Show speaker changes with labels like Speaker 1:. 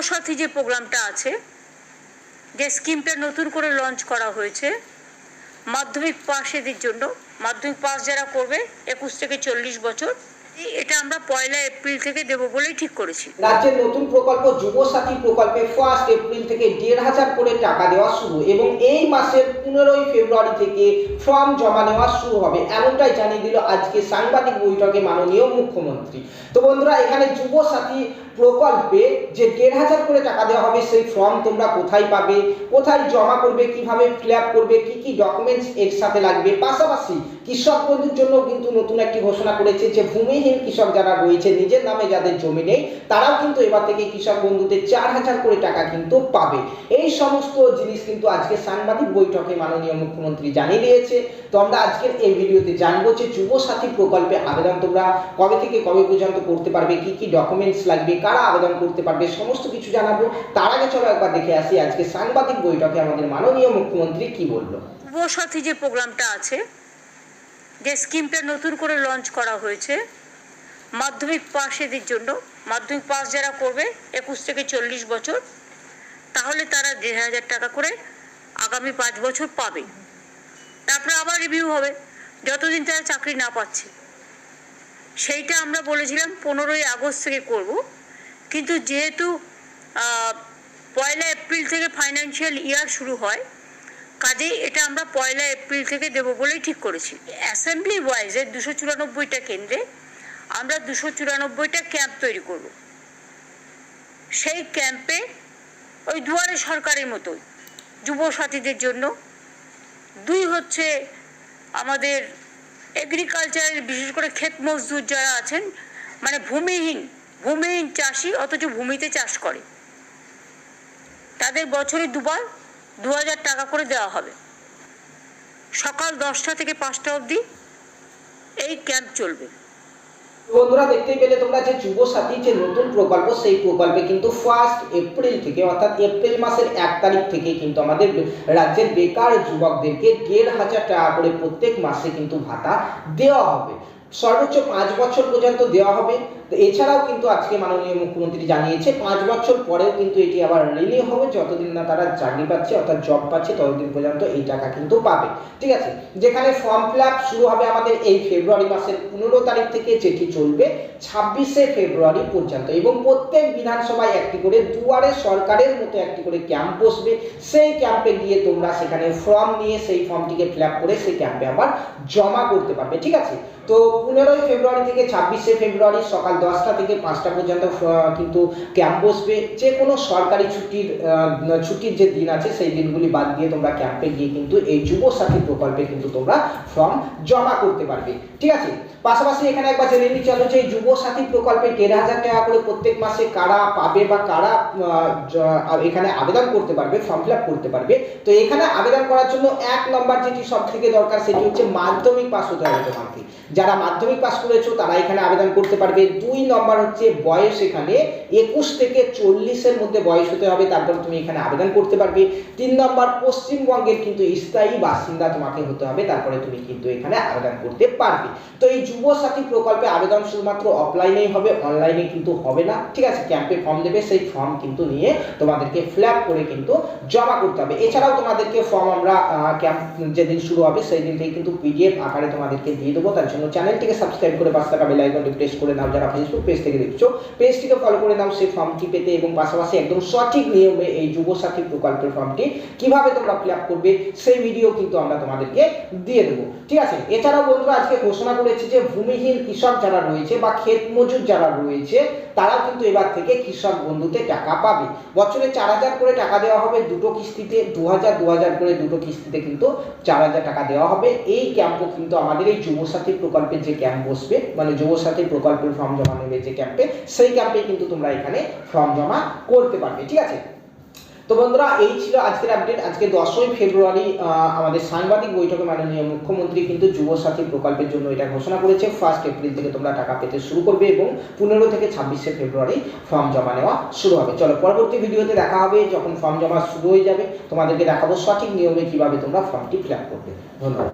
Speaker 1: যুবসাথী যে প্রোগ্রামটা আছে, যে স্কিমটা নতুন করে লঞ্চ করা হয়েছে মাধ্যমিক পাশেদের জন্য, মাধ্যমিক পাস যারা করবে 21 থেকে 40 বছর, এটা আমরা 1 এপ্রিল থেকে দেব বলেই ঠিক করেছি।
Speaker 2: রাজ্যের নতুন প্রকল্প যুবসাথী প্রকল্পে 1 এপ্রিল থেকে 1,500 করে টাকা দেওয়া শুরু এবং এই মাসের 15 ফেব্রুয়ারি থেকে ফর্ম জমা নেওয়া শুরু হবে, এমনটাই জানিয়ে দিল আজকে সাংবাদিক বৈঠকে মাননীয় মুখ্যমন্ত্রী। তো বন্ধুরা, এখানে যুবসাথী প্রকল্পে যে 1,500 করে টাকা দেওয়া হবে, সেই ফর্ম তোমরা কোথায় পাবে, কোথায় জমা করবে, কিভাবে ফিল আপ করবে, কি কি ডকুমেন্টস এর সাথে লাগবে, পাশাপাশি কৃষক বন্ধুর জন্য কিন্তু নতুন একটি ঘোষণা করেছে যে ভূমিহীন কৃষক যারা রয়েছে, নিজের নামে যাদের জমি নেই, তারাও কিন্তু এবার থেকে কৃষক বন্ধুতে 4,000 করে টাকা কিন্তু পাবে। এই সমস্ত জিনিস কিন্তু আজকে সাংবাদিক বৈঠকে মাননীয় মুখ্যমন্ত্রী জানিয়ে দিয়েছে। তো আমরা আজকের এই ভিডিওতে জানবো যে যুবসাথী প্রকল্পে আবেদন তোমরা কবে থেকে কবে পর্যন্ত করতে পারবে, কি কি ডকুমেন্টস লাগবে, কারা আবেদন করতে পারবে, সমস্ত কিছু জানাবো। তার আগে চলো একবার দেখে আসি আজকে সাংবাদিক বৈঠকে আমাদের মাননীয় মুখ্যমন্ত্রী কি বললো।
Speaker 1: যুবসাথী যে প্রোগ্রামটা আছে, যে স্কিমটা নতুন করে লঞ্চ করা হয়েছে মাধ্যমিক পাশেদের জন্য, মাধ্যমিক পাস যারা করবে 21 থেকে 40 বছর, তাহলে তারা 1,500 টাকা করে আগামী 5 বছর পাবে। তারপরে আবার রিভিউ হবে যতদিন তারা চাকরি না পাচ্ছে। সেইটা আমরা বলেছিলাম 15ই আগস্ট থেকে করব, কিন্তু যেহেতু 1 এপ্রিল থেকে ফাইন্যান্সিয়াল ইয়ার শুরু হয়, কাজেই এটা আমরা 1 এপ্রিল থেকে দেব বলেই ঠিক করেছি। অ্যাসেম্বলি ওয়াইজে 294টা কেন্দ্রে আমরা 294টা ক্যাম্প তৈরি করব। সেই ক্যাম্পে ওই দুয়ারে সরকারের মতোই যুবসাথীদের জন্য 2 হচ্ছে আমাদের এগ্রিকালচারের, বিশেষ করে ক্ষেত মজদুর যারা আছেন, মানে ভূমিহীন চাষি অথচ ভূমিতে চাষ করে, তাদের বছরে 2 বার 2,000 টাকা করে দেওয়া হবে। সকাল 10টা থেকে 5টা অবধি এই ক্যাম্প চলবে।
Speaker 2: বন্ধুরা, দেখতেই পেলে তোমরা যে যুবসাথী যে নতুন প্রকল্প, সেই প্রকল্পে কিন্তু 1 এপ্রিল থেকে অর্থাৎ এপ্রিল মাসের 1 তারিখ থেকে কিন্তু আমাদের রাজ্যের বেকার যুবকদেরকে 1,500 টাকা করে প্রত্যেক মাসে কিন্তু ভাতা দেওয়া হবে। সর্বোচ্চ 5 বছর পর্যন্ত দেওয়া হবে। তো এছাড়াও কিন্তু আজকে মাননীয় মুখ্যমন্ত্রী জানিয়েছে 5 বছর পরেও কিন্তু এটি আবার রিনিউ হবে, যতদিন না তারা চাকরি পাচ্ছে অর্থাৎ জব পাচ্ছে ততদিন পর্যন্ত এই টাকা কিন্তু পাবে। ঠিক আছে, যেখানে ফর্ম ফিল আপ শুরু হবে আমাদের এই ফেব্রুয়ারি মাসের 15 তারিখ থেকে, যেটি চলবে 26শে ফেব্রুয়ারি পর্যন্ত, এবং প্রত্যেক বিধানসভায় একটি করে দুয়ারে সরকারের মতো একটি করে ক্যাম্প বসবে। সেই ক্যাম্পে গিয়ে তোমরা সেখানে ফর্ম নিয়ে সেই ফর্মটিকে ফিল আপ করে সেই ক্যাম্পে আবার জমা করতে পারবে। ঠিক আছে, তো 15 ফেব্রুয়ারি থেকে 26শে ফেব্রুয়ারি সকাল 10টা থেকে 5টা পর্যন্ত কিন্তু ক্যাম্প বসবে। যে কোনো সরকারি ছুটির যে দিন আছে সেই দিনগুলি বাদ দিয়ে তোমরা ক্যাম্পে গিয়ে কিন্তু এই যুবসাথী প্রকল্পে কিন্তু তোমরা ফর্ম জমা করতে পারবে। ঠিক আছে, পাশাপাশি এখানে একবার জেনে নিতে চলো যে এই যুবসাথী প্রকল্পে 1,500 টাকা করে প্রত্যেক মাসে কারা পাবে বা কারা এখানে আবেদন করতে পারবে, ফর্ম ফিল আপ করতে পারবে। তো এখানে আবেদন করার জন্য 1 নম্বর যেটি সব থেকে দরকার সেটি হচ্ছে মাধ্যমিক পাস হতে হবে তোমাকে। যারা মাধ্যমিক পাস করেছো তারা এখানে আবেদন করতে পারবে। 2 নম্বর হচ্ছে বয়স, এখানে 21 থেকে 40-এর মধ্যে বয়স হতে হবে, তারপর তুমি এখানে আবেদন করতে পারবে। 3 নম্বর পশ্চিমবঙ্গের কিন্তু স্থায়ী বাসিন্দা তোমাকে হতে হবে, তারপরে তুমি কিন্তু এখানে আবেদন করতে পারবে। তো এই যুবসাথী প্রকল্পে আবেদন শুধুমাত্র অফলাইনেই হবে, অনলাইনে কিন্তু হবে না। ঠিক আছে, ক্যাম্পে ফর্ম দেবে, সেই ফর্ম কিন্তু নিয়ে তোমাদেরকে ফিল আপ করে কিন্তু জমা করতে হবে। এছাড়াও তোমাদেরকে ফর্ম আমরা ক্যাম্প যেদিন শুরু হবে সেই দিন থেকে কিন্তু পিডিএফ আকারে তোমাদেরকে দিয়ে দেবো। তার জন্য চ্যানেলটিকে সাবস্ক্রাইব করে পাশে থাকা বেল আইকনটি প্রেস করে নাও। যারা ফেসবুক পেজ থেকে দেখছো, পেজটিকে ফলো করে নাও সেই ফর্মটি পেতে, এবং পাশাপাশি একদম সঠিক নিয়মে এই যুবসাথী প্রকল্পের ফর্মটি কিভাবে তোমরা ফিল আপ করবে সেই ভিডিও কিন্তু আমরা তোমাদেরকে দিয়ে দেবো। ঠিক আছে, এছাড়াও বন্ধুরা আজকে ঘোষণা করেছে যে ভূমিহীন কৃষক যারা রয়েছে বা ক্ষেত মজুর যারা রয়েছে তারা কিন্তু এবার থেকে কৃষক বন্ধুতে টাকা পাবে। বছরে 4,000 করে টাকা দেওয়া হবে, দুটো কিস্তিতে 2,000 করে দুটো কিস্তিতে কিন্তু 4,000 টাকা দেওয়া হবে। এই ক্যাম্পও কিন্তু আমাদের এই যুবসাথী প্রকল্পের যে ক্যাম্প বসবে, মানে যুবসাথী প্রকল্পের ফর্ম জমা নেবে যে ক্যাম্পে, সেই ক্যাম্পে কিন্তু তোমরা এখানে ফর্ম জমা করতে পারবে। ঠিক আছে, তো বন্ধুরা এই ছিল আজকের আপডেট। আজকে 10ই ফেব্রুয়ারি আমাদের সাংবাদিক বৈঠকে মাননীয় মুখ্যমন্ত্রী কিন্তু যুবসাথী প্রকল্পের জন্য এটা ঘোষণা করেছে 1 এপ্রিল থেকে তোমরা টাকা পেতে শুরু করবে এবং 15 থেকে 26শে ফেব্রুয়ারি ফর্ম জমা নেওয়া শুরু হবে। চলো পরবর্তী ভিডিওতে দেখা হবে, যখন ফর্ম জমা শুরু হয়ে যাবে তোমাদেরকে দেখাবো সঠিক নিয়মে কিভাবে তোমরা ফর্মটি ফিল আপ করবে। ধন্যবাদ।